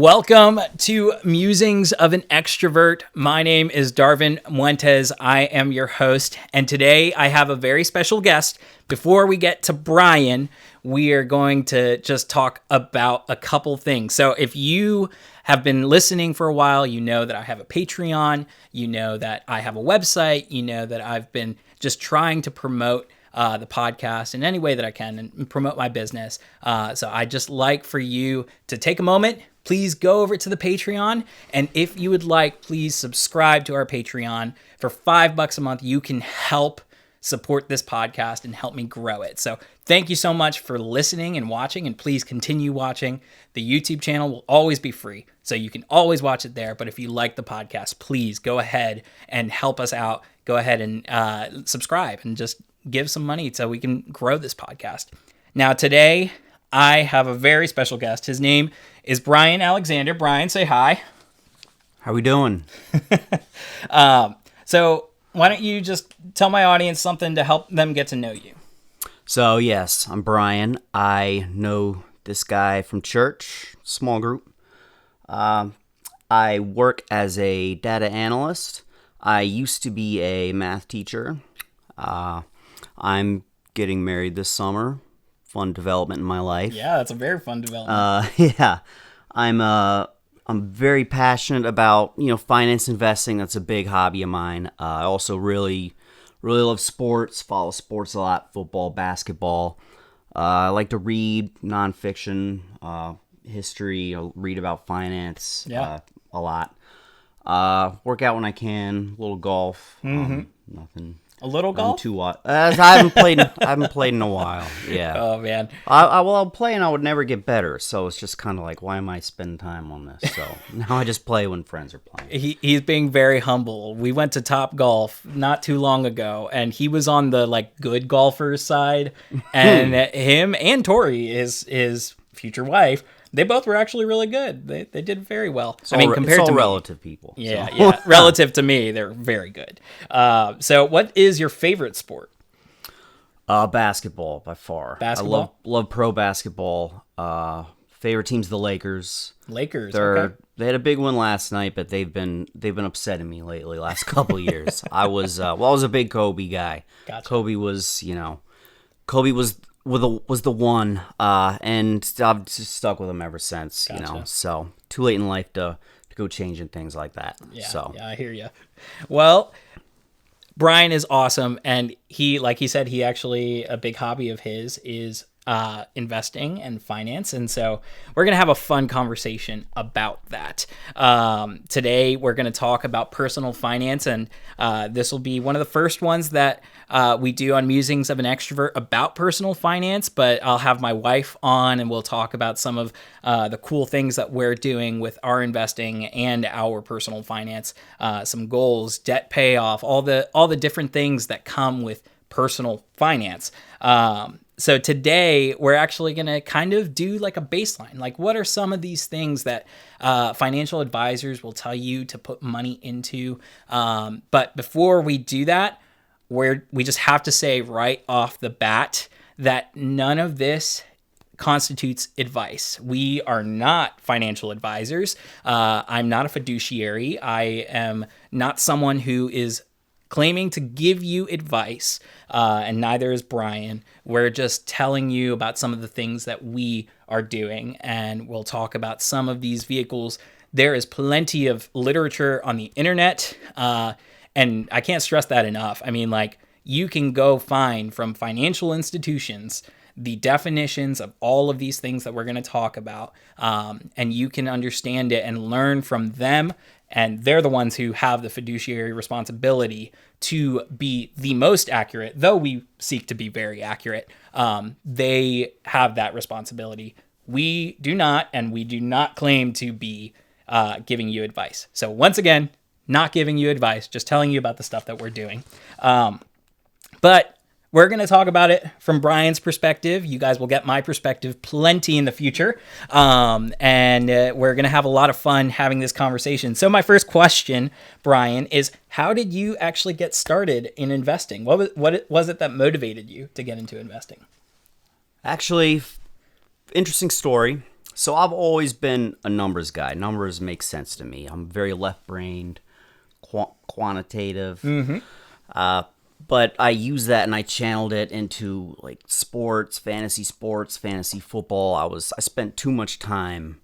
Welcome to Musings of an Extrovert. My name is Darvin Muentes. I am your host, and today I have a very special guest. Before we get to Brian, we are going to just talk about a couple things. So if you have been listening for a while, you know that I have a Patreon, you know that I have a website, you know that I've been just trying to promote the podcast in any way that I can and promote my business. So I just like for you to take a moment. Please go over to the Patreon. And if you would like, please subscribe to our Patreon. For $5 a month, you can help support this podcast and help me grow it. So thank you so much for listening and watching, and please continue watching. The YouTube channel will always be free, so you can always watch it there. But if you like the podcast, please go ahead and help us out. Go ahead and subscribe and just give some money so we can grow this podcast. Now, today, I have a very special guest. His name is Brian Alexander. Brian, say hi. How we doing? So why don't you just tell my audience something to help them get to know you? So, yes, I'm Brian. I know this guy from church, small group. I work as a data analyst. I used to be a math teacher. I'm getting married this summer. Fun development in my life. Yeah, that's a very fun development. Yeah, I'm very passionate about finance investing. That's a big hobby of mine. I also really love sports. Follow sports a lot: football, basketball. I like to read nonfiction, history. I read about finance. Yeah. A lot. Work out when I can. A little golf. Nothing. A little golf? I haven't played in a while. Yeah. Oh man. I'll play and I would never get better. So it's just kind of like, why am I spending time on this? So now I just play when friends are playing. He's being very humble. We went to Top Golf not too long ago, and he was on the good golfers side, and him and Tori, his future wife, they both were actually really good. They did very well. Compared to relative people. Yeah, so. yeah. Relative to me, they're very good. So what is your favorite sport? Basketball, by far. Basketball? I love pro basketball. Favorite team's the Lakers. Okay. They had a big win last night, but they've been upsetting me lately, last couple of years. I was a big Kobe guy. Gotcha. Kobe was the one, and I've just stuck with him ever since. Gotcha. So too late in life to go changing things like that. Yeah, I hear you. Well, Brian is awesome, and he said, he actually, a big hobby of his is investing and finance, and so we're gonna have a fun conversation about that. Today we're gonna talk about personal finance, and this will be one of the first ones that we do on Musings of an Extrovert about personal finance, but I'll have my wife on and we'll talk about some of the cool things that we're doing with our investing and our personal finance, some goals, debt payoff, all the different things that come with personal finance. So today we're actually going to kind of do like a baseline. Like, what are some of these things that financial advisors will tell you to put money into? But before we do that, we just have to say right off the bat that none of this constitutes advice. We are not financial advisors. I'm not a fiduciary. I am not someone who is claiming to give you advice, and neither is Brian. We're just telling you about some of the things that we are doing, and we'll talk about some of these vehicles. There is plenty of literature on the internet, and I can't stress that enough. I mean, you can go find from financial institutions the definitions of all of these things that we're going to talk about, and you can understand it and learn from them. And they're the ones who have the fiduciary responsibility to be the most accurate, though we seek to be very accurate. They have that responsibility. We do not, and we do not claim to be giving you advice. So once again, not giving you advice, just telling you about the stuff that we're doing. But we're going to talk about it from Brian's perspective. You guys will get my perspective plenty in the future. And we're going to have a lot of fun having this conversation. So my first question, Brian, is how did you actually get started in investing? What was it that motivated you to get into investing? Actually, interesting story. So I've always been a numbers guy. Numbers make sense to me. I'm very left-brained, quantitative. But I used that and I channeled it into like sports, fantasy football. I spent too much time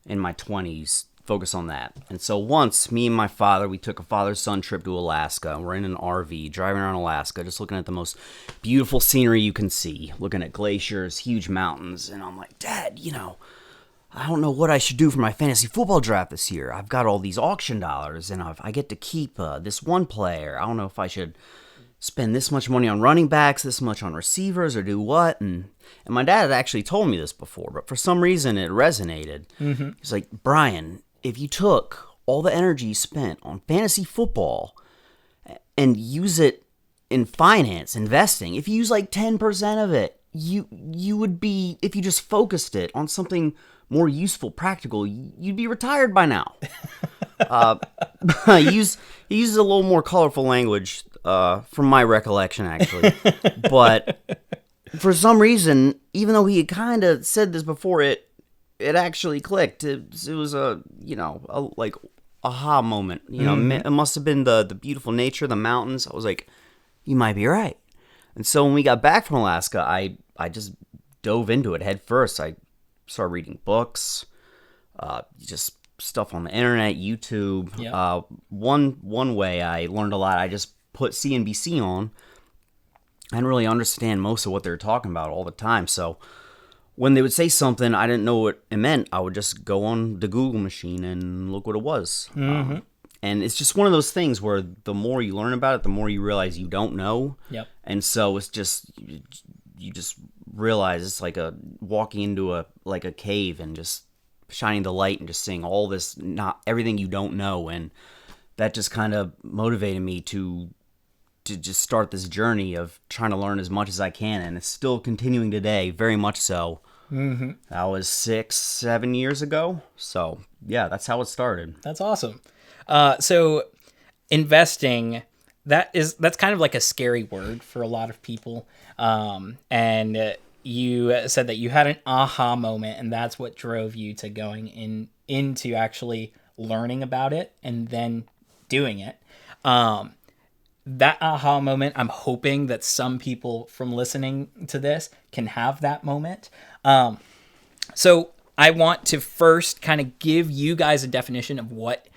in my 20s focused on that. And so once me and my father, we took a father-son trip to Alaska. We're in an RV driving around Alaska, just looking at the most beautiful scenery you can see, looking at glaciers, huge mountains. And I'm like, Dad, I don't know what I should do for my fantasy football draft this year. I've got all these auction dollars and I get to keep this one player. I don't know if I should spend this much money on running backs, this much on receivers, or do what? And my dad had actually told me this before, but for some reason it resonated. He's like, Brian, if you took all the energy you spent on fantasy football and use it in finance, investing, if you use like 10% of it, you would be, if you just focused it on something more useful, practical, you'd be retired by now. He uses a little more colorful language from my recollection, actually. But for some reason, even though he had kind of said this before, it actually clicked. It was a like aha moment. It must have been the beautiful nature, the mountains. I was like, you might be right. And so when we got back from Alaska, I just dove into it head first. I started reading books, just stuff on the internet, YouTube. Yep. One way I learned a lot, I just put CNBC on. I didn't really understand most of what they were talking about all the time. So when they would say something I didn't know what it meant, I would just go on the Google machine and look what it was. And it's just one of those things where the more you learn about it, the more you realize you don't know. Yep. And so it's just, you just realize it's like walking into a cave and just shining the light and just seeing all this, not everything you don't know. And that just kind of motivated me to just start this journey of trying to learn as much as I can. And it's still continuing today, very much so. That was 6-7 years ago. So yeah, that's how it started. That's awesome. So investing, that's kind of like a scary word for a lot of people. And you said that you had an aha moment, and that's what drove you to going into actually learning about it and then doing it. That aha moment, I'm hoping that some people from listening to this can have that moment. So I want to first kind of give you guys a definition of what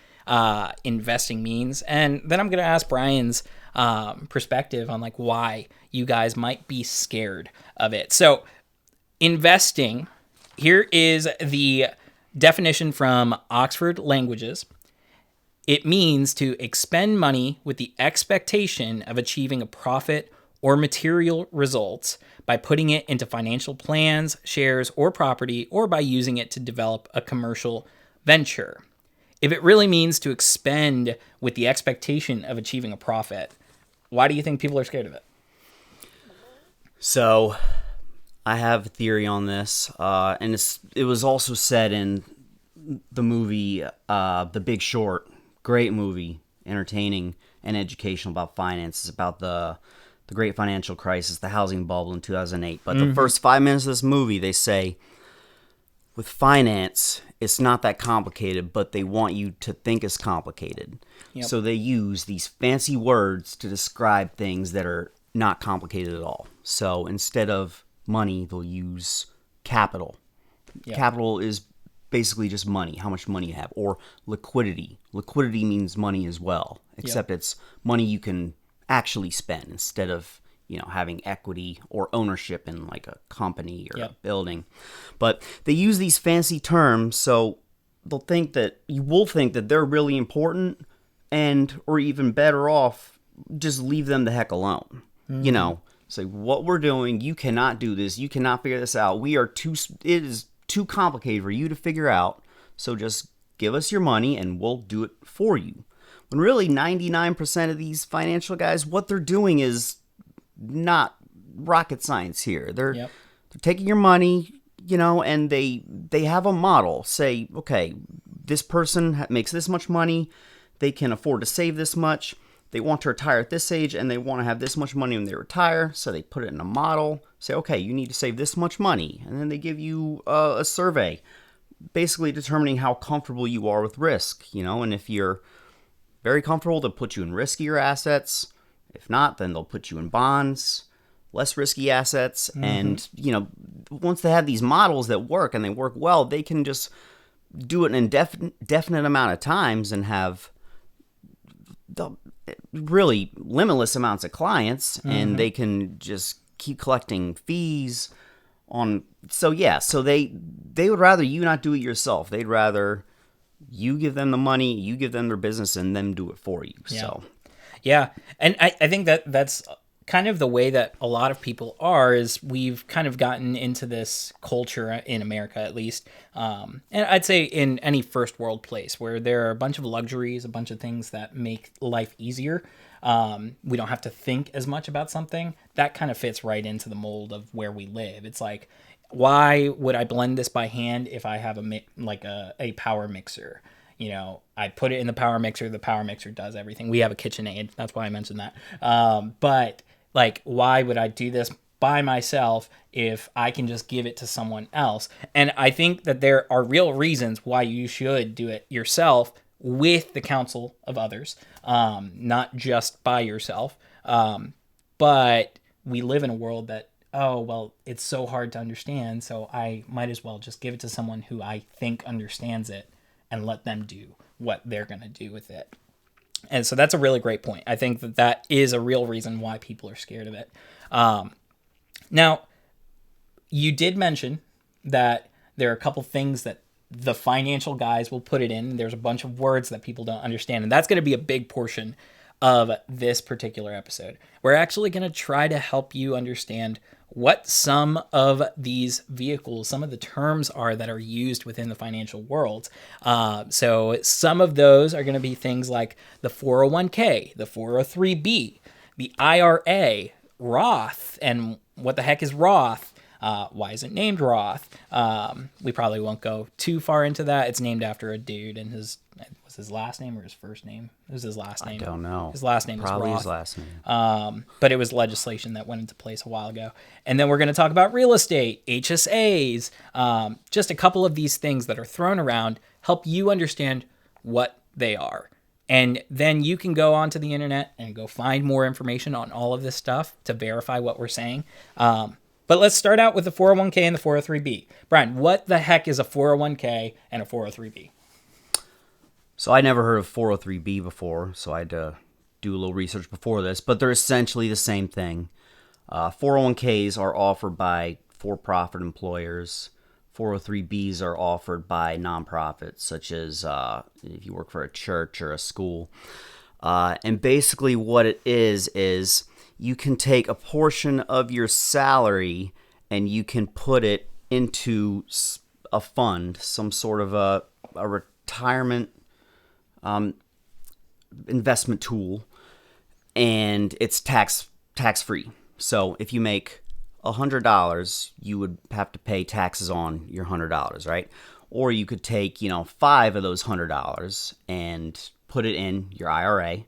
investing means, and then I'm going to ask Brian's perspective on like why you guys might be scared of it. So investing, here is the definition from Oxford Languages. It means to expend money with the expectation of achieving a profit or material results by putting it into financial plans, shares, or property, or by using it to develop a commercial venture. If it really means to expend with the expectation of achieving a profit, why do you think people are scared of it? So I have a theory on this, and it was also said in the movie The Big Short. Great movie, entertaining and educational about finance. It's about the great financial crisis, the housing bubble in 2008. But the first 5 minutes of this movie, they say, with finance, it's not that complicated, but they want you to think it's complicated. Yep. So they use these fancy words to describe things that are not complicated at all. So instead of money, they'll use capital. Yep. Capital is basically just money, how much money you have, or liquidity. Liquidity means money as well, except it's money you can actually spend instead of having equity or ownership in like a company or a building. But they use these fancy terms, so you will think that they're really important, or even better off, just leave them the heck alone. Say what we're doing, you cannot do this, you cannot figure this out. It is too complicated for you to figure out, so just give us your money and we'll do it for you. When really 99% of these financial guys, what they're doing is not rocket science here. They're taking your money, and they have a model. Say, okay, this person makes this much money, they can afford to save this much, they want to retire at this age, and they want to have this much money when they retire, so they put it in a model. Say, okay, you need to save this much money, and then they give you a survey. basically determining how comfortable you are with risk, and if you're very comfortable, they'll put you in riskier assets. If not, then they'll put you in bonds, less risky assets. And, once they have these models that work and they work well, they can just do it an indefinite amount of times and have the really limitless amounts of clients, and they can just keep collecting fees on. So they would rather you not do it yourself. They'd rather you give them the money, you give them their business, and them do it for you. Yeah. So yeah, and I think that's kind of the way that a lot of people are, is we've kind of gotten into this culture in America, at least, and I'd say in any first world place, where there are a bunch of luxuries, a bunch of things that make life easier. We don't have to think as much about something. That kind of fits right into the mold of where we live. It's like, why would I blend this by hand if I have a power mixer? I put it in the power mixer does everything. We have a KitchenAid. That's why I mentioned that. But like, why would I do this by myself if I can just give it to someone else? And I think that there are real reasons why you should do it yourself with the counsel of others, not just by yourself. But we live in a world that, oh, well, it's so hard to understand, so I might as well just give it to someone who I think understands it and let them do what they're going to do with it. And so that's a really great point. I think that is a real reason why people are scared of it. Now, you did mention that there are a couple things that the financial guys will put it in. There's a bunch of words that people don't understand, and that's going to be a big portion of this particular episode. We're actually going to try to help you understand what some of these vehicles, some of the terms are that are used within the financial world. So some of those are going to be things like the 401k, the 403b, the IRA, Roth, and what the heck is Roth? Why is it named Roth? We probably won't go too far into that. It's named after a dude, and was his last name or his first name? It was his last name. I don't know. His last name Probably is Roth. his last name. But it was legislation that went into place a while ago. And then we're going to talk about real estate, HSAs, just a couple of these things that are thrown around, help you understand what they are. And then you can go onto the internet and go find more information on all of this stuff to verify what we're saying. But let's start out with the 401k and the 403b. Brian, what the heck is a 401k and a 403b? So I never heard of 403b before, so I had to do a little research before this, but they're essentially the same thing. 401ks are offered by for-profit employers. 403bs are offered by nonprofits, such as if you work for a church or a school. And basically what it is you can take a portion of your salary and you can put it into a fund, some sort of a retirement investment tool, and it's tax free. So if you make $100, you would have to pay taxes on your $100, right? Or you could take, $5 of those $100 and put it in your IRA,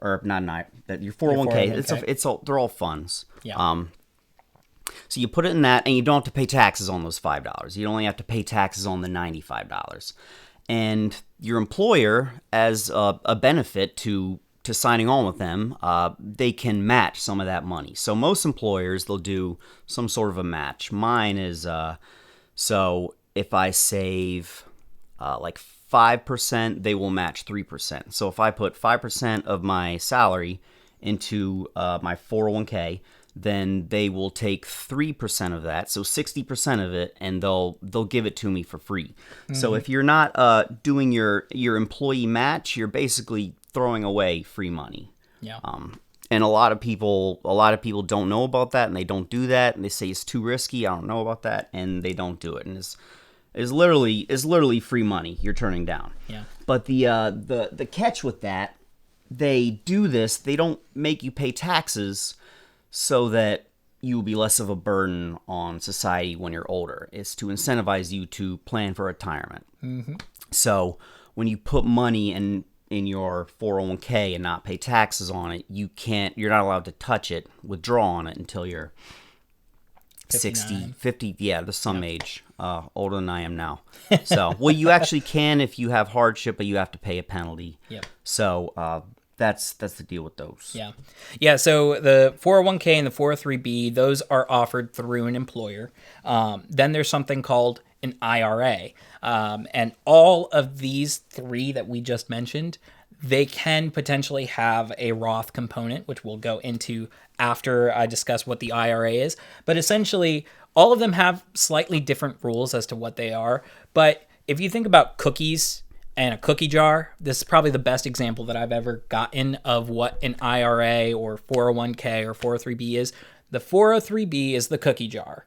or not an IRA, your 401k. They're all funds. Yeah. So you put it in that, and you don't have to pay taxes on those $5. You only have to pay taxes on the $95. And your employer, as a benefit to signing on with them, they can match some of that money. So most employers, they'll do some sort of a match. Mine is, so if I save like 5%, they will match 3%. So if I put 5% of my salary into my 401k, then they will take 3% of that, so 60% of it, and they'll give it to me for free. Mm-hmm. So if you're not doing your employee match, you're basically throwing away free money. Yeah. And a lot of people don't know about that, and they don't do that, and they say it's too risky. I don't know about that, and they don't do it, and it's literally free money you're turning down. Yeah. But the catch with that, they do this. They don't make you pay taxes so that you will be less of a burden on society when you're older. It's to incentivize you to plan for retirement. Mm-hmm. So when you put money in your 401k and not pay taxes on it, you're not allowed to touch it, withdraw on it until you're 60, 50, yeah, the some age, older than I am now. So, well, you actually can if you have hardship, but you have to pay a penalty. Yep. So, that's the deal with those. Yeah. Yeah. So the 401k and the 403b, those are offered through an employer. Then there's something called an IRA. And all of these three that we just mentioned, they can potentially have a Roth component, which we'll go into after I discuss what the IRA is. But essentially, all of them have slightly different rules as to what they are. But if you think about cookies and a cookie jar, this is probably the best example that I've ever gotten of what an IRA or 401k or 403b is. The 403b is the cookie jar,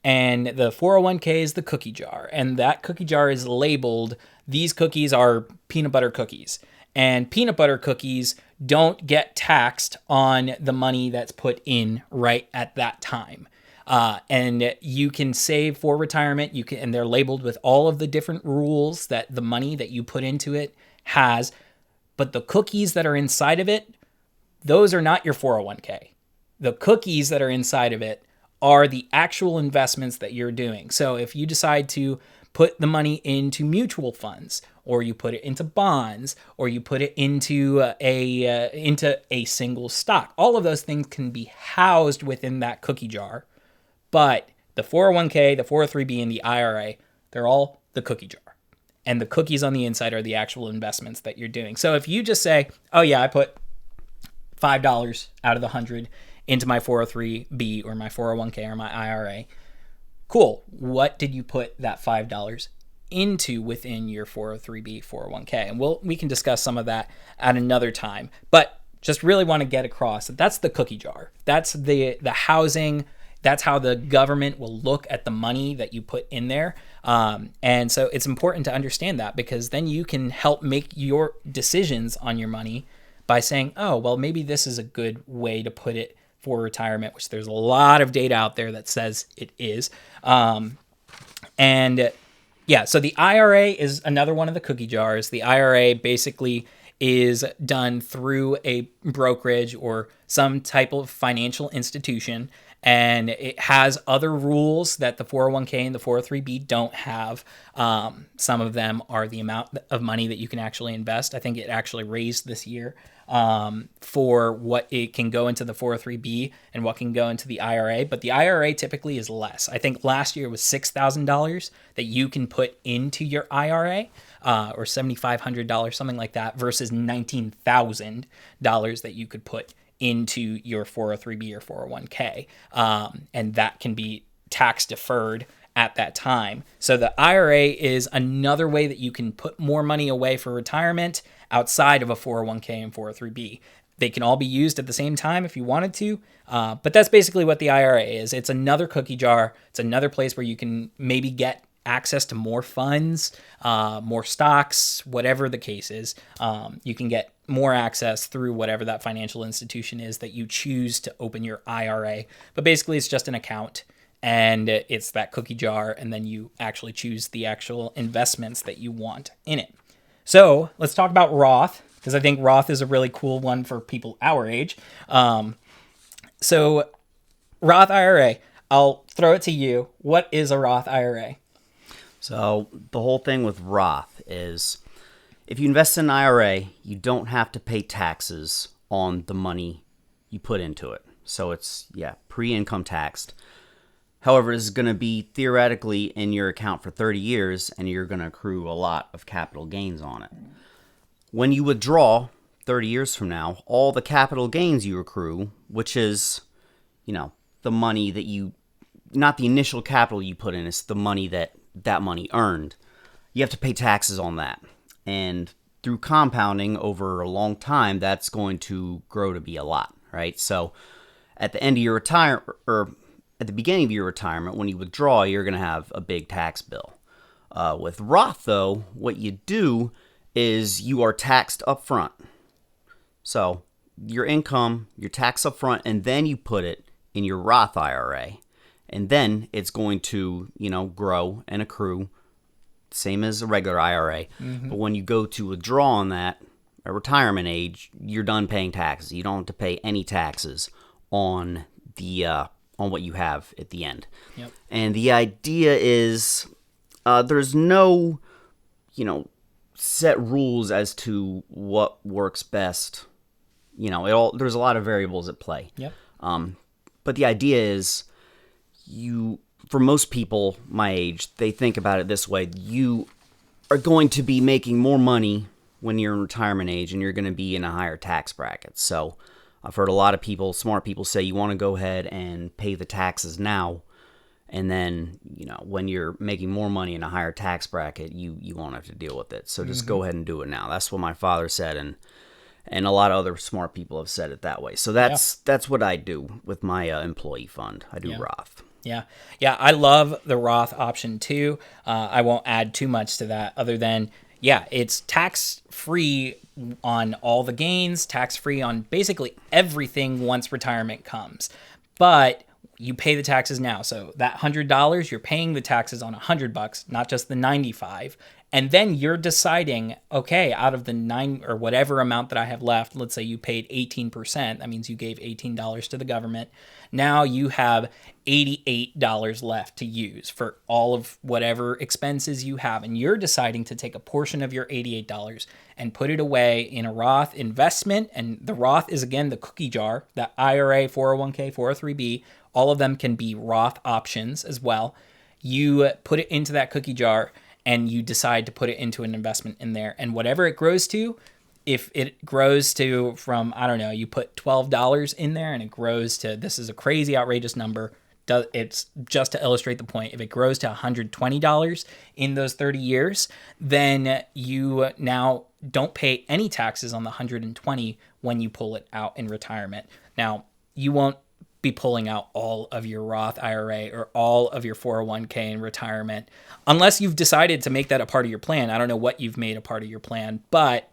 and the 401k is the cookie jar. And that cookie jar is labeled, these cookies are peanut butter cookies. And peanut butter cookies don't get taxed on the money that's put in right at that time. And you can save for retirement. And they're labeled with all of the different rules that the money that you put into it has. But the cookies that are inside of it, those are not your 401k. The cookies that are inside of it are the actual investments that you're doing. So if you decide to put the money into mutual funds, or you put it into bonds, or you put it into a single stock, all of those things can be housed within that cookie jar. But the 401k, the 403b, and the IRA, they're all the cookie jar. And the cookies on the inside are the actual investments that you're doing. So if you just say, oh yeah, I put $5 out of the 100 into my 403b or my 401k or my IRA, cool. What did you put that $5 into within your 403b, 401k? And we can discuss some of that at another time. But just really want to get across that that's the cookie jar. That's the housing. That's how the government will look at the money that you put in there. And so it's important to understand that, because then you can help make your decisions on your money by saying, oh, well, maybe this is a good way to put it for retirement, which there's a lot of data out there that says it is. And yeah, so the IRA is another one of the cookie jars. The IRA basically is done through a brokerage or some type of financial institution, and it has other rules that the 401k and the 403b don't have. Some of them are the amount of money that you can actually invest. I think it actually raised this year for what it can go into the 403b and what can go into the IRA. But the IRA typically is less. I think last year was $6,000 that you can put into your IRA, or $7,500, something like that, versus $19,000 that you could put into your 403b or 401k. And that can be tax deferred at that time. So the IRA is another way that you can put more money away for retirement outside of a 401k and 403b. They can all be used at the same time if you wanted to, but that's basically what the IRA is. It's another cookie jar. It's another place where you can maybe get access to more funds, more stocks, whatever the case is. You can get more access through whatever that financial institution is that you choose to open your IRA. But basically, it's just an account, and it's that cookie jar, and then you actually choose the actual investments that you want in it. So let's talk about Roth, because I think Roth is a really cool one for people our age. So Roth IRA, I'll throw it to you. What is a Roth IRA? So the whole thing with Roth is, if you invest in an IRA, you don't have to pay taxes on the money you put into it. So it's, pre-income taxed. However, this is going to be theoretically in your account for 30 years, and you're going to accrue a lot of capital gains on it. When you withdraw 30 years from now, all the capital gains you accrue, which is, the money that not the initial capital you put in, it's the money that money earned. You have to pay taxes on that. And through compounding over a long time, that's going to grow to be a lot, right? So at the end of your retirement, or at the beginning of your retirement, when you withdraw, you're going to have a big tax bill. With Roth, though, what you do is you are taxed up front. So your income, you're taxed up front, and then you put it in your Roth IRA. And then it's going to, grow and accrue, same as a regular IRA. Mm-hmm. But when you go to withdraw on that at retirement age, you're done paying taxes. You don't have to pay any taxes on the on what you have at the end. Yep. And the idea is there's no, set rules as to what works best. There's a lot of variables at play. Yep. But the idea is for most people my age, they think about it this way. You are going to be making more money when you're in retirement age, and you're going to be in a higher tax bracket. So I've heard a lot of people, smart people, say you want to go ahead and pay the taxes now, and then when you're making more money in a higher tax bracket, you won't have to deal with it. So just go ahead and do it now. That's what my father said, and a lot of other smart people have said it that way. So that's what I do with my employee fund. I do Roth. Yeah. I love the Roth option too. I won't add too much to that other than, it's tax-free on all the gains, tax-free on basically everything once retirement comes. But you pay the taxes now. So that $100, you're paying the taxes on $100, not just the 95. And then you're deciding, okay, out of the 9 or whatever amount that I have left, let's say you paid 18%. That means you gave $18 to the government. Now you have $88 left to use for all of whatever expenses you have. And you're deciding to take a portion of your $88 and put it away in a Roth investment. And the Roth is, again, the cookie jar, that IRA, 401k, 403b, all of them can be Roth options as well. You put it into that cookie jar and you decide to put it into an investment in there. And whatever it grows to, if it grows to from, I don't know, you put $12 in there and it grows to, this is a crazy, outrageous number. It's just to illustrate the point. If it grows to $120 in those 30 years, then you now don't pay any taxes on the 120 when you pull it out in retirement. Now, you won't be pulling out all of your Roth IRA or all of your 401k in retirement unless you've decided to make that a part of your plan. I don't know what you've made a part of your plan, but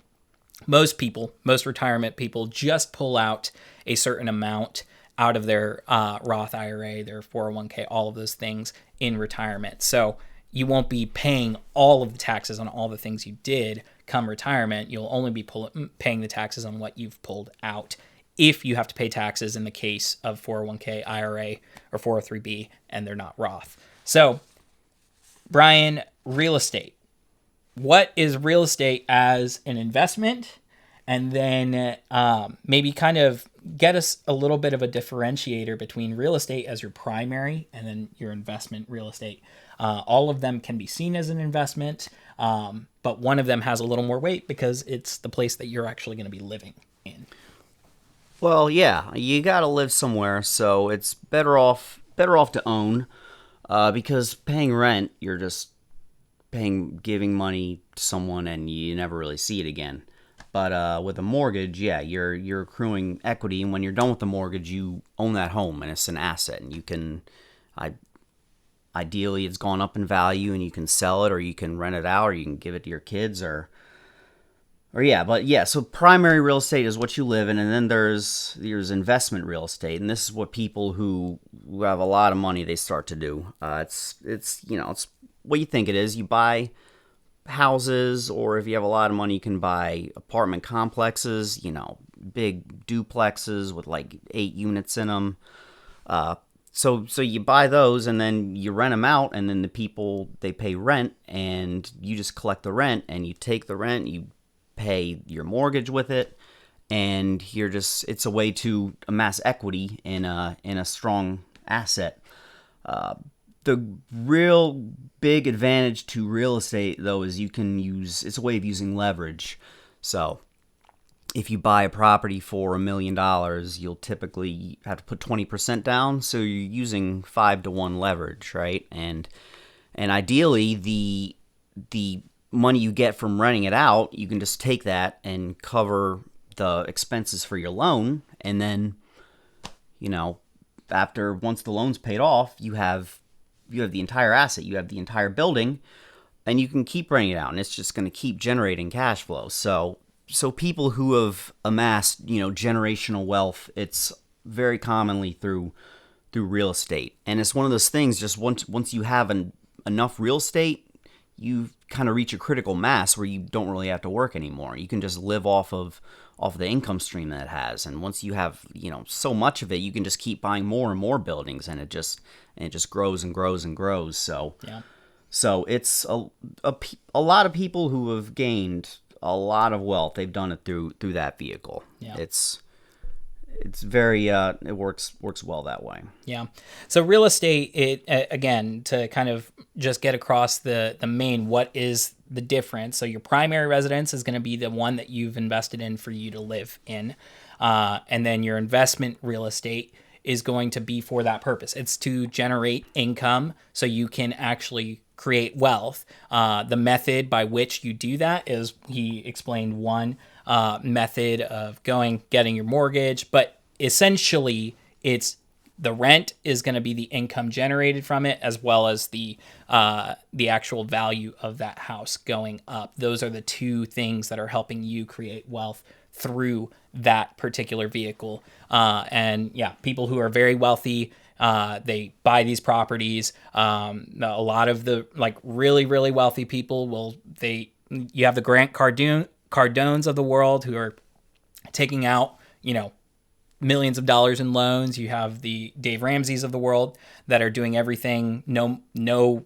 most retirement people just pull out a certain amount out of their Roth IRA, their 401k, all of those things in retirement. So you won't be paying all of the taxes on all the things you did come retirement. You'll only be paying the taxes on what you've pulled out, if you have to pay taxes in the case of 401k, IRA, or 403b, and they're not Roth. So, Brian, real estate. What is real estate as an investment? And then maybe kind of get us a little bit of a differentiator between real estate as your primary and then your investment real estate. All of them can be seen as an investment, but one of them has a little more weight because it's the place that you're actually going to be living in. Well, yeah, you got to live somewhere, so it's better off to own, because paying rent, you're just giving money to someone and you never really see it again. But with a mortgage, you're accruing equity, and when you're done with the mortgage, you own that home and it's an asset, and you can, ideally, it's gone up in value, and you can sell it, or you can rent it out, or you can give it to your kids, so primary real estate is what you live in, and then there's investment real estate, and this is what people who have a lot of money, they start to do. It's what you think it is. You buy houses, or if you have a lot of money, you can buy apartment complexes, big duplexes with like 8 units in them. So you buy those, and then you rent them out, and then the people, they pay rent, and you just collect the rent, and you take the rent, you pay your mortgage with it, and it's a way to amass equity in a strong asset. The real big advantage to real estate, though, is it's a way of using leverage. So if you buy a property for $1 million, you'll typically have to put 20% down, so you're using 5-to-1 leverage, right? And ideally, the money you get from renting it out, you can just take that and cover the expenses for your loan, and then, once the loan's paid off, you have the entire asset, you have the entire building, and you can keep renting it out, and it's just going to keep generating cash flow. So people who have amassed, generational wealth, it's very commonly through real estate, and it's one of those things. Just once you have enough real estate, you kind of reach a critical mass where you don't really have to work anymore. You can just live off of off the income stream that it has. And once you have, so much of it, you can just keep buying more and more buildings, and it just grows and grows and grows. So Yeah. so it's a lot of people who have gained a lot of wealth. They've done it through that vehicle. Yeah. It's very it works well that way. Yeah. So real estate, it again, to kind of just get across the main, what is the difference? So your primary residence is going to be the one that you've invested in for you to live in. And then your investment real estate is going to be for that purpose. It's to generate income so you can actually create wealth. The method by which you do that is, he explained one method of getting your mortgage, but essentially it's the rent is going to be the income generated from it, as well as the actual value of that house going up. Those are the two things that are helping you create wealth through that particular vehicle. And yeah, people who are very wealthy, they buy these properties. A lot of the really, really wealthy people you have the Grant Cardones of the world who are taking out, millions of dollars in loans. You have the Dave Ramseys of the world that are doing everything, no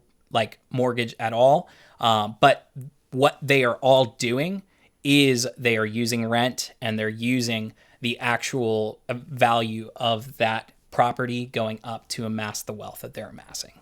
mortgage at all. But what they are all doing is they are using rent, and they're using the actual value of that property going up to amass the wealth that they're amassing.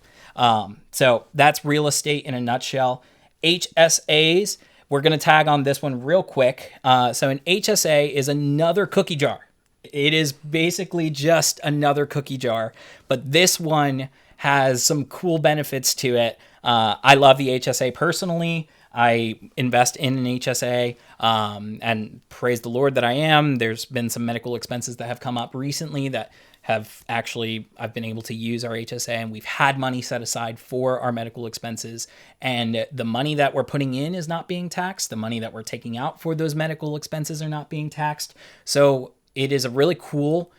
So that's real estate in a nutshell. HSAs, we're going to tag on this one real quick. So an HSA is another cookie jar. It is basically just another cookie jar, but this one has some cool benefits to it. I love the HSA personally. I invest in an HSA, and praise the Lord that I am. There's been some medical expenses that have come up recently that I've been able to use our HSA, and we've had money set aside for our medical expenses, and the money that we're putting in is not being taxed. The money that we're taking out for those medical expenses are not being taxed. So it is a really cool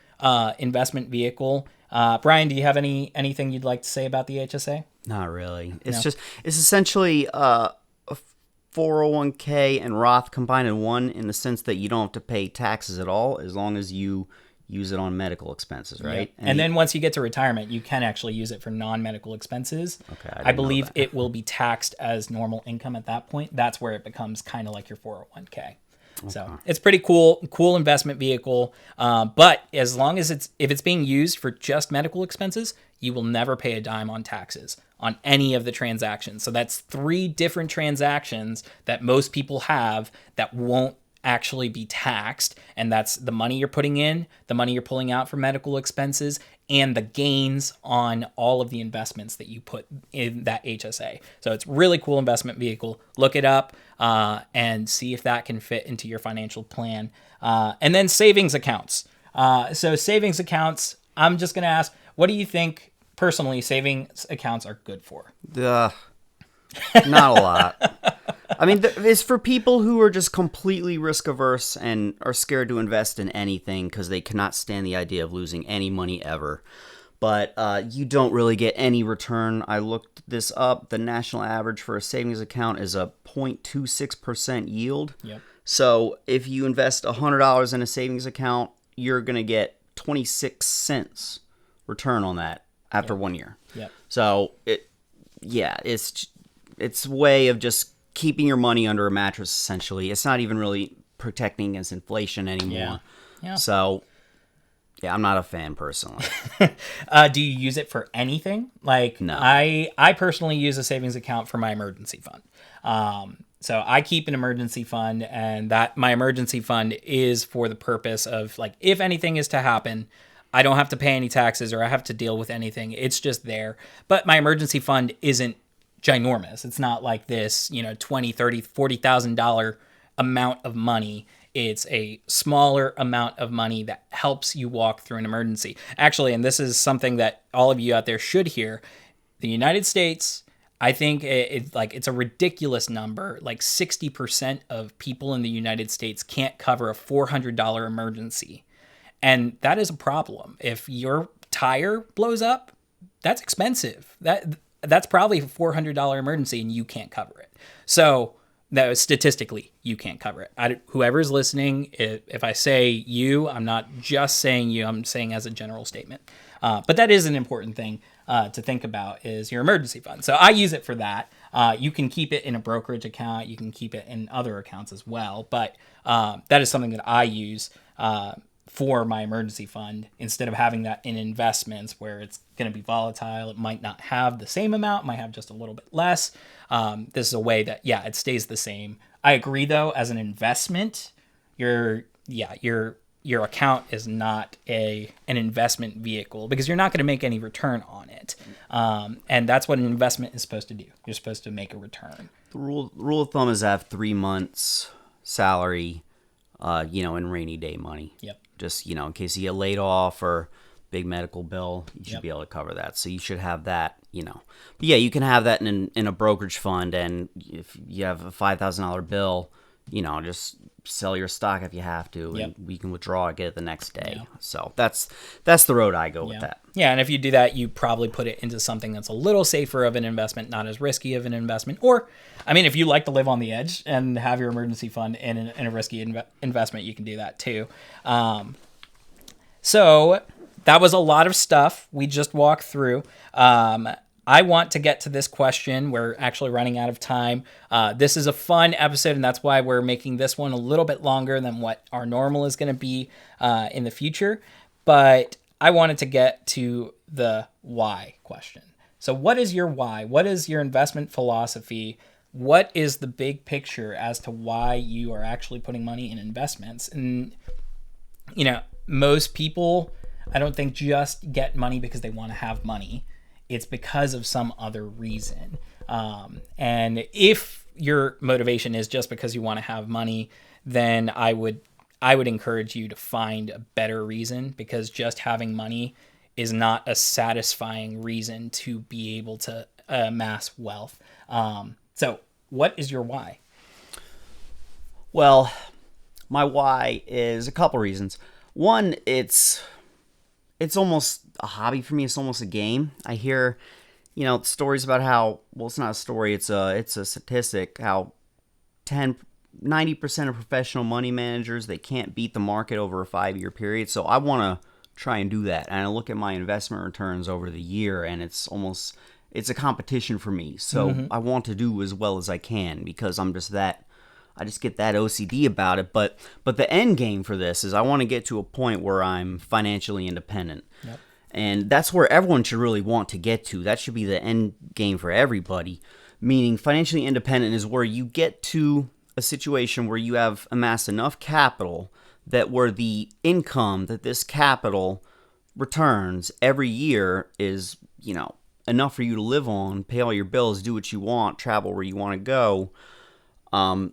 investment vehicle. Brian, do you have anything you'd like to say about the HSA? Not really. It's essentially a 401k and Roth combined in one, in the sense that you don't have to pay taxes at all as long as you use it on medical expenses, right? Yeah. And then once you get to retirement, you can actually use it for non-medical expenses. Okay, I believe it will be taxed as normal income at that point. That's where it becomes kind of like your 401k. So it's pretty cool investment vehicle. But as long as if it's being used for just medical expenses, you will never pay a dime on taxes on any of the transactions. So that's 3 different transactions that most people have that won't actually be taxed. And that's the money you're putting in, the money you're pulling out for medical expenses, and the gains on all of the investments that you put in that HSA. So it's really cool investment vehicle. Look it up and see if that can fit into your financial plan. And then savings accounts. So savings accounts, I'm just going to ask, what do you think personally savings accounts are good for? Not a lot. I mean, it's for people who are just completely risk averse and are scared to invest in anything because they cannot stand the idea of losing any money ever. But you don't really get any return. I looked this up. The national average for a savings account is a 0.26% yield. Yep. So if you invest $100 in a savings account, you're going to get 26 cents return on that after 1 year. Yep. So it's a way of just keeping your money under a mattress, essentially. It's not even really protecting against inflation anymore. Yeah. So, I'm not a fan personally. Do you use it for anything? No. I personally use a savings account for my emergency fund. So I keep an emergency fund, and that my emergency fund is for the purpose of, if anything is to happen, I don't have to pay any taxes or I have to deal with anything. It's just there. But my emergency fund isn't ginormous. It's not like this, $20,000, $30,000, $40,000 amount of money. It's a smaller amount of money that helps you walk through an emergency. Actually, and this is something that all of you out there should hear, the United States, I think it's a ridiculous number. 60% of people in the United States can't cover a $400 emergency. And that is a problem. If your tire blows up, that's expensive. That's probably a $400 emergency, and you can't cover it. So that statistically you can't cover it. Whoever's listening, if I say you, I'm not just saying you, I'm saying as a general statement. But that is an important thing to think about, is your emergency fund. So I use it for that. You can keep it in a brokerage account. You can keep it in other accounts as well. But that is something that I use for my emergency fund, instead of having that in investments where it's going to be volatile. It might not have the same amount, might have just a little bit less. This is a way that, it stays the same. I agree, though, as an investment, your account is not an investment vehicle, because you're not going to make any return on it. And that's what an investment is supposed to do. You're supposed to make a return. The rule of thumb is have 3 months salary, in rainy day money. Yep. Just, in case you get laid off or big medical bill, you should be able to cover that. So you should have that, But yeah, you can have that in a brokerage fund. And if you have a $5,000 bill, just sell your stock if you have to, and we can withdraw it, get it the next day. Yeah. So that's the road I go with that. Yeah, and if you do that, you probably put it into something that's a little safer of an investment, not as risky of an investment. Or, if you like to live on the edge and have your emergency fund in a risky investment, you can do that too. So that was a lot of stuff we just walked through. I want to get to this question. We're actually running out of time. This is a fun episode, and that's why we're making this one a little bit longer than what our normal is going to be in the future. But I wanted to get to the why question. So what is your why? What is your investment philosophy? What is the big picture as to why you are actually putting money in investments? And, most people, I don't think, just get money because they want to have money. It's because of some other reason. And if your motivation is just because you want to have money, then I would encourage you to find a better reason, because just having money is not a satisfying reason to be able to amass wealth. So what is your why? Well, my why is a couple reasons. One, it's almost a hobby for me. It's almost a game. I hear, stories about how, well, it's not a story, it's a statistic, how 90% of professional money managers, they can't beat the market over a 5-year period. So I want to try and do that. And I look at my investment returns over the year, and it's a competition for me. So I want to do as well as I can, because I just get that OCD about it. But the end game for this is I want to get to a point where I'm financially independent. Yep. And that's where everyone should really want to get to. That should be the end game for everybody. Meaning financially independent is where you get to a situation where you have amassed enough capital that where the income that this capital returns every year is, enough for you to live on, pay all your bills, do what you want, travel where you want to go,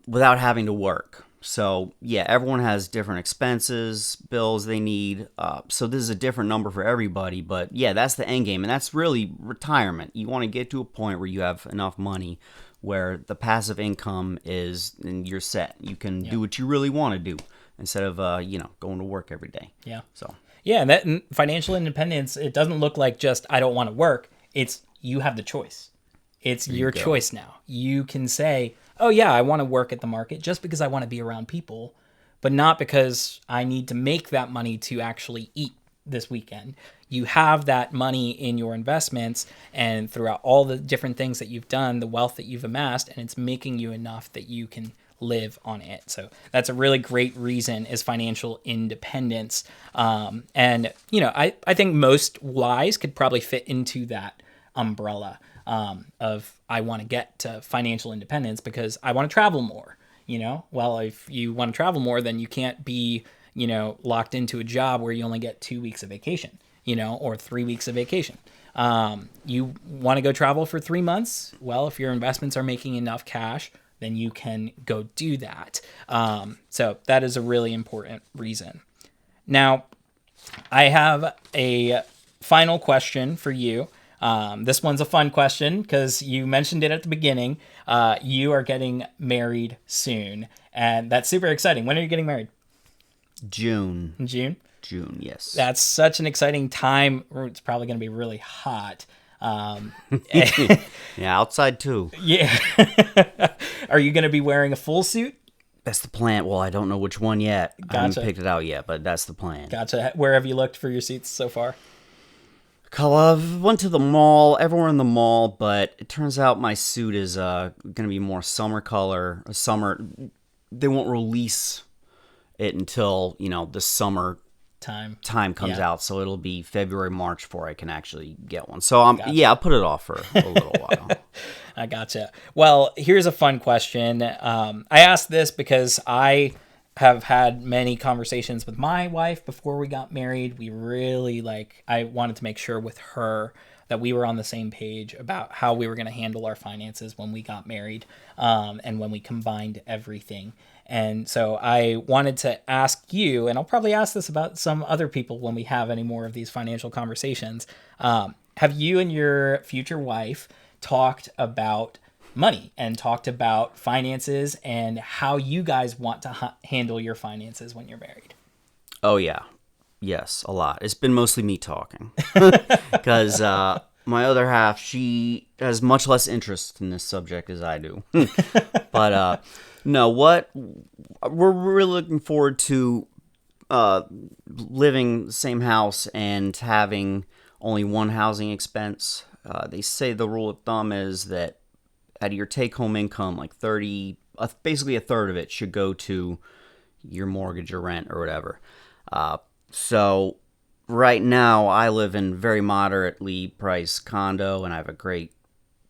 without having to work. So yeah, everyone has different expenses, bills they need. So this is a different number for everybody, but yeah, that's the end game. And that's really retirement. You want to get to a point where you have enough money where the passive income is, and you're set. You can do what you really want to do instead of, going to work every day. Yeah. So yeah, and that financial independence, it doesn't look like just, I don't want to work. It's, you have the choice. It's your choice now. You can say, oh yeah, I want to work at the market just because I want to be around people, but not because I need to make that money to actually eat this weekend. You have that money in your investments and throughout all the different things that you've done, the wealth that you've amassed, and it's making you enough that you can live on it. So that's a really great reason, is financial independence. And, I think most whys could probably fit into that umbrella of, I want to get to financial independence because I want to travel more. Well, if you want to travel more, then you can't be, locked into a job where you only get 2 weeks of vacation, or 3 weeks of vacation. You want to go travel for 3 months? Well, if your investments are making enough cash, then you can go do that. So that is a really important reason. Now, I have a final question for you. This one's a fun question because you mentioned it at the beginning. You are getting married soon, and that's super exciting. When are you getting married? June. In June? June, yes. That's such an exciting time. It's probably going to be really hot. Yeah, outside too. Yeah. Are you going to be wearing a full suit? That's the plan. Well, I don't know which one yet. I haven't Gotcha. picked it out yet, but that's the plan. Gotcha. Where have you looked for your suits so far? Went to the mall, everywhere in the mall, but it turns out my suit is going to be more summer color. Summer, they won't release it until the summer time comes Yeah. out, so it'll be February, March before I can actually get one. So Gotcha. I'll put it off for a little while. I gotcha. Well, here's a fun question. I asked this because I have had many conversations with my wife before we got married. We really I wanted to make sure with her that we were on the same page about how we were going to handle our finances when we got married, and when we combined everything. And so I wanted to ask you, and I'll probably ask this about some other people when we have any more of these financial conversations. Have you and your future wife talked about money and talked about finances and how you guys want to handle your finances when you're married? Oh yeah, yes, a lot. It's been mostly me talking because my other half, she has much less interest in this subject as I do. But no, what we're really looking forward to living in the same house and having only one housing expense. They say the rule of thumb is that out of your take-home income, like basically a third of it should go to your mortgage or rent or whatever. So right now, I live in very moderately priced condo, and I have a great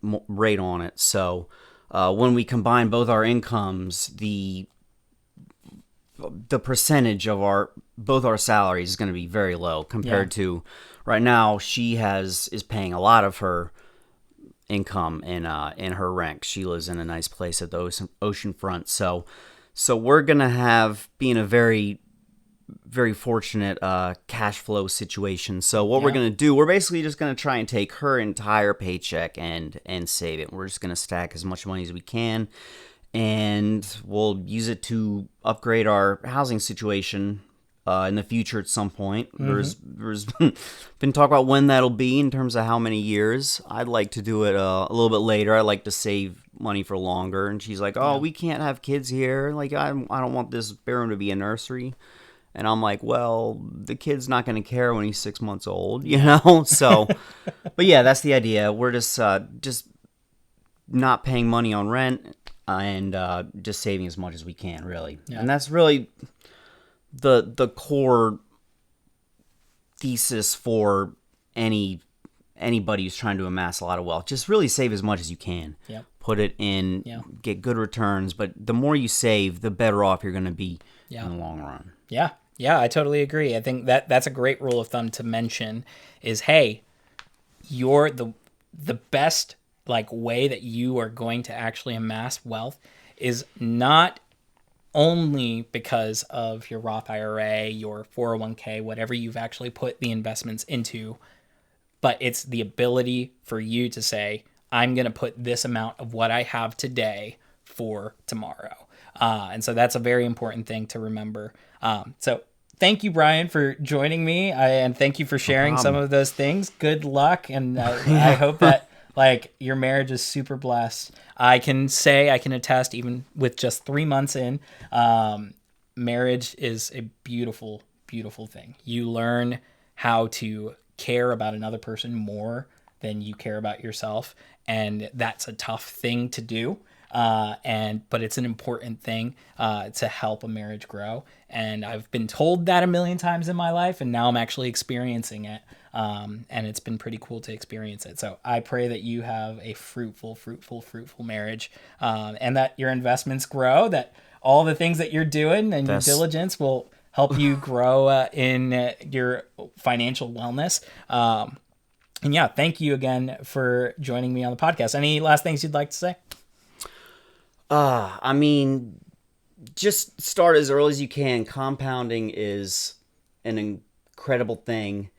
rate on it. So when we combine both our incomes, the percentage of both our salaries is going to be very low compared to right now. She is paying a lot of her income in her rent. She lives in a nice place at the ocean front. So we're gonna be in a very, very fortunate cash flow situation. So what we're gonna do, we're basically just gonna try and take her entire paycheck and save it. We're just gonna stack as much money as we can, and we'll use it to upgrade our housing situation in the future at some point. Mm-hmm. There's been talk about when that'll be in terms of how many years. I'd like to do it a little bit later. I like to save money for longer. And she's like, "Oh, we can't have kids here. Like, I don't want this bedroom to be a nursery." And I'm like, "Well, the kid's not going to care when he's 6 months old, you know." So, but yeah, that's the idea. We're just not paying money on rent and just saving as much as we can, really. Yeah. And that's really the core thesis for anybody who's trying to amass a lot of wealth. Just really save as much as you can. Yep. Put it in, get good returns, but the more you save, the better off you're going to be in the long run. Yeah, I totally agree. I think that's a great rule of thumb to mention is, hey, you're the best way that you are going to actually amass wealth is not only because of your Roth IRA, your 401k, whatever you've actually put the investments into, but it's the ability for you to say, I'm going to put this amount of what I have today for tomorrow. And so that's a very important thing to remember. So thank you, Brian, for joining me, and thank you for sharing some of those things. Good luck, and I hope that your marriage is super blessed. I can attest, even with just 3 months in, marriage is a beautiful, beautiful thing. You learn how to care about another person more than you care about yourself, and that's a tough thing to do. But it's an important thing to help a marriage grow. And I've been told that a million times in my life, and now I'm actually experiencing it. And it's been pretty cool to experience it. So I pray that you have a fruitful marriage, and that your investments grow, that all the things that you're doing and your diligence will help you grow in your financial wellness. And yeah, thank you again for joining me on the podcast. Any last things you'd like to say? I mean, just start as early as you can. Compounding is an incredible thing.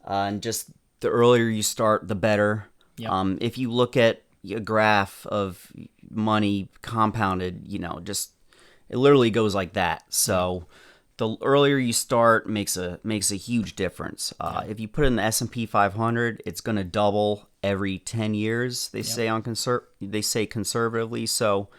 And just the earlier you start, the better. Yep. If you look at a graph of money compounded, just it literally goes like that. So the earlier you start makes a huge difference. If you put it in the S&P 500, it's going to double every 10 years. They say conservatively. So,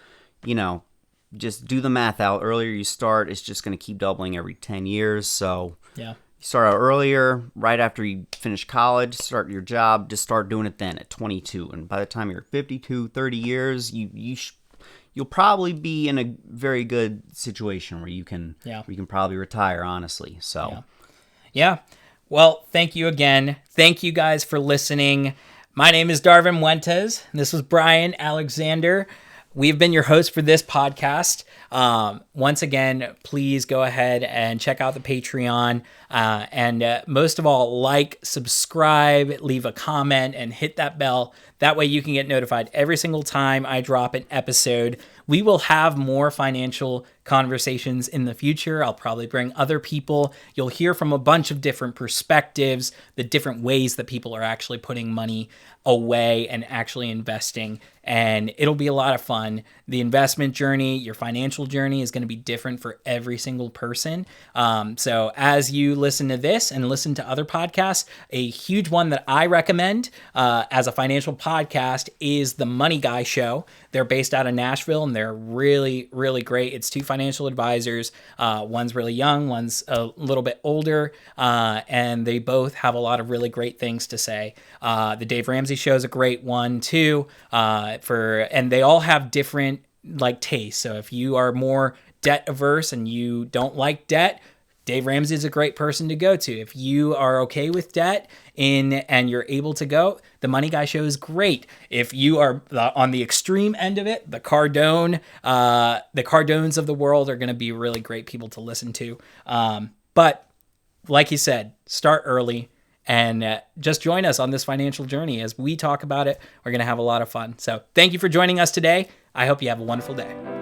just do the math out. Earlier you start, it's just going to keep doubling every 10 years. So Yeah. you start out earlier, right after you finish college, start your job, just start doing it then at 22. And by the time you're 52, 30 years, you'll probably be in a very good situation where you can probably retire, honestly. So Yeah. Well, thank you again. Thank you guys for listening. My name is Darvin Muentes. This was Brian Alexander. We've been your host for this podcast. Once again, please go ahead and check out the Patreon. And most of all, like, subscribe, leave a comment, and hit that bell. That way you can get notified every single time I drop an episode. We will have more financial conversations in the future. I'll probably bring other people. You'll hear from a bunch of different perspectives, the different ways that people are actually putting money away and actually investing. And it'll be a lot of fun. The investment journey, your financial journey is going to be different for every single person. So as you listen to this and listen to other podcasts, a huge one that I recommend as a financial podcast is the Money Guy Show. They're based out of Nashville, and they're really, really great. It's two financial advisors. One's really young, one's a little bit older, and they both have a lot of really great things to say. The Dave Ramsey Show is a great one too. And they all have different tastes. So if you are more debt averse and you don't like debt, Dave Ramsey is a great person to go to. If you are okay with debt and you're able to go, the Money Guy Show is great. If you are on the extreme end of it, the Cardones of the world are going to be really great people to listen to. But like he said, start early and just join us on this financial journey as we talk about it. We're going to have a lot of fun. So thank you for joining us today. I hope you have a wonderful day.